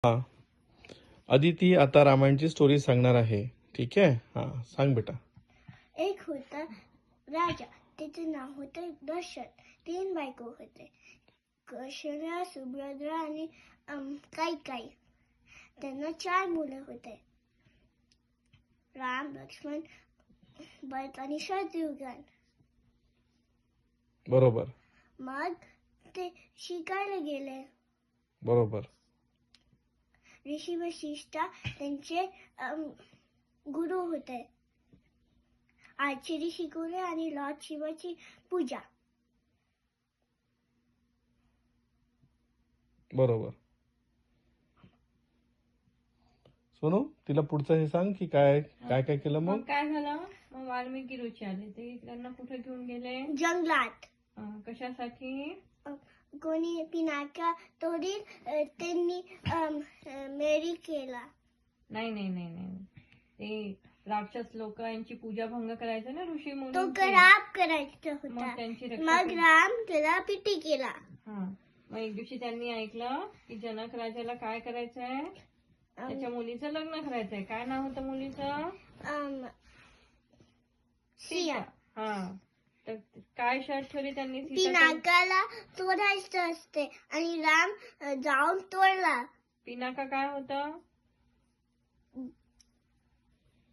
हा, अदिती आता रामायणची स्टोरी सांगणार आहे. ठीक आहे. हा, सांग बेटा. एक होता राजा, त्याचे नाव होते दशरथ. 3 बायको होते, कौशल्या, सुभद्रा आणि कैकेयी. त्यांना 4 मुलं होते, राम, लक्ष्मण, भरत आणि शत्रुघ्न. बरोबर. मग ते शिकायला गेले. बरोबर. ऋषी वशिष्ठ त्यांचे गुरु होते. आर्चरी शिकवले आणि लॉर्ड शिवाची पूजा. बरोबर. सोनू, तिला पुढचं हे सांग की काय काय काय केलं मग. काय झालं मग? वाल्मिकी ऋषी आले, ते त्यांना कुठे घेऊन गेले? जंगलात. कशासाठी? कोणी पिनाका तोडील, त्यांनी मेरी केला. नाही नाही नाही नाही, ते राक्षस लोक यांची पूजा भंग करायचं ना ऋषी मुनी. तो खराब करायचा मग होता. त्यांची मग राम त्याला पिटी केला. मग एक दिवशी त्यांनी ऐकलं की जनक राजाला काय करायचंय, त्याच्या मुलीचं लग्न करायचंय. काय नाव होतं मुलीचं? सिया. तर काय शर्त ठेवली त्यांनी? पिनाकाला तोडायचं असते आणि राम जाऊन तोडला. पिनाका काय होतं?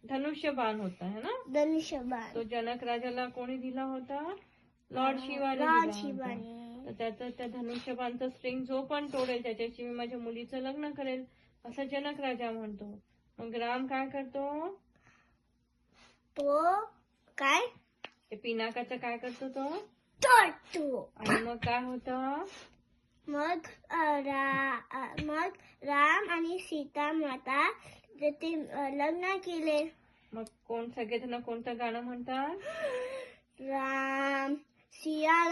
धनुष्यबाण होता है ना. धनुष्यबाण. तो जनक राजाला कोणी दिला होता? लॉर्ड शिवाने लॉर्ड दिला शिवाने. होता. तर त्याचं त्या धनुष्यबाणचं स्ट्रिंग जो पण तोडेल त्याच्याशी मी माझ्या मुलीचं लग्न करेल, असं जनक राजा म्हणतो. मग राम काय करतो? तो काय ते पिनाकाचं काय करतो तो? तोडतो. आणि मग काय होतं? मग राम आणि सीता माता ते लग्न केले. मग कोण सगळेजण कोणतं गाणं म्हणतात? राम सिया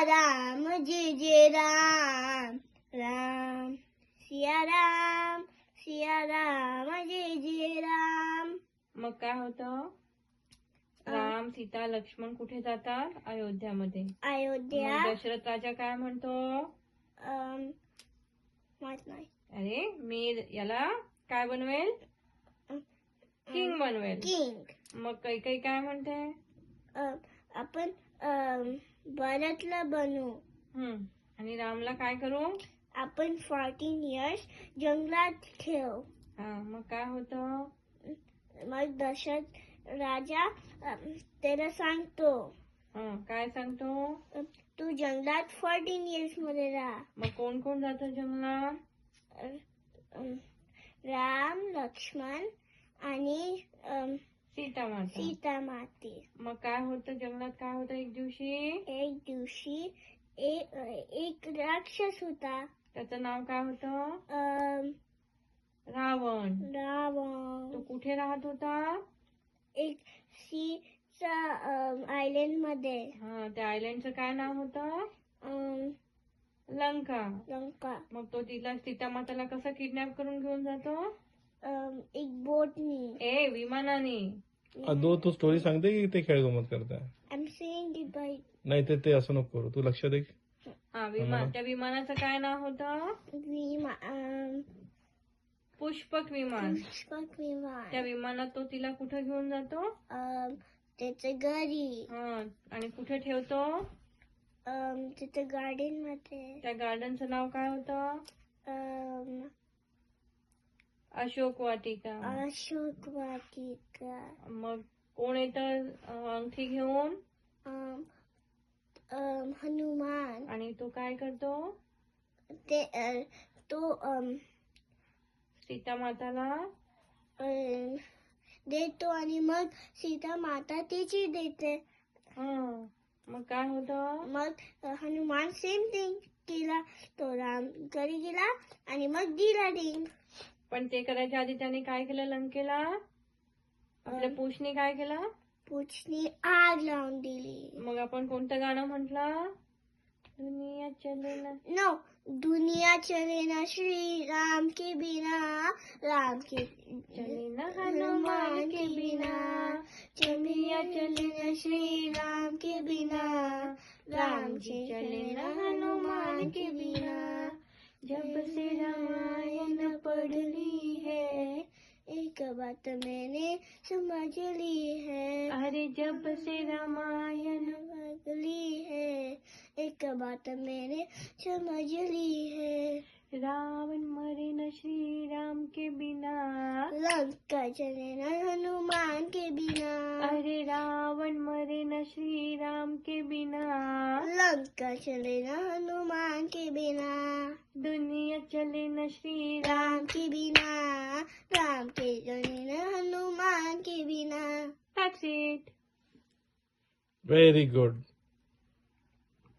राम जय जय राम. राम सिया राम जय जय राम. मग काय होतं? राम, सीता, लक्ष्मण कुठे जातात? अयोध्यामध्ये. अयोध्या. मग दशरथ राजा काय म्हणतो? माहित नाही. अरे मी याला काय बनवेल? किंग बनवेल. किंग. मग कैकेयी काय म्हणते? आपण भरतला बनवू. आणि रामला काय करू? आपण 14 इयर्स जंगलात ठेव. मग काय होतं? मग दशरथ राजा त्याला सांगतो. काय सांगतो? तू जंगलात 14 इयर्स मध्ये राहा. मग कोण कोण जातं जंगलात? राम, लक्ष्मण आणि सीता माता. मग काय होतं जंगलात? काय होतं एक दिवशी एक राक्षस होता. त्याचं नाव काय होतं? रावण. तो कुठे राहत होता? एक सीचा आयलंड मध्ये. त्या आयलंडचं काय नाव होतं? लंका. मग तो तिला सीता माताला कसं किडनॅप करून घेऊन जातो? एक बोटनी. विमानाने. तू स्टोरी सांगते की ते खेळ गमत करताय? I am saying it by. नाही ते असं नको करू. तू लक्ष दे. विमान. त्या विमानाचं काय नाव होतं? पुष्पक विमान. त्या विमानात तो तिला कुठे घेऊन जातो? त्याच्या घरी. आणि कुठे ठेवतो? त्याच्या गार्डन मध्ये. त्या गार्डनचं नाव काय होतं? अशोक वाटिका. मग कोण येतं अंगठी घेऊन? हनुमान. आणि तो काय करतो? तो सीता माताला देतो आणि मग सीता माता त्याची देते. मग काय होतं? मग हनुमान सेम थिंग केला. तो राम घरी गेला आणि मग दिला रिंग. पण ते करायच्या आधी त्याने काय केलं? लंकेला आपल्या पूछनी काय केलं? पूछनी आग लावून दिली. मग आपण कोणतं गाणं म्हटलं? दुनिया चले ना. नो, दुनिया चले ना श्री राम के बिना. राम के चले ना हनुमान के बिना. दुनिया चले ना श्री राम के बिना. राम जी चले ना हनुमान के बिना. जब से रामायण पढ़ ली है, एक बात मैंने समझ ली है। अरे जब से रामायण समझ ली है, एक बात मैंने समझ ली है। रावण मरे न श्री राम के बिना, लंका चले न हनुमान के बिना। अरे रावण मरे न श्री राम के बिना, लंका चले न हनुमान के बिना। दुनिया चले न श्री राम। राम के बिना, राम के चले न हनुमान के बिना। That's it. Very good.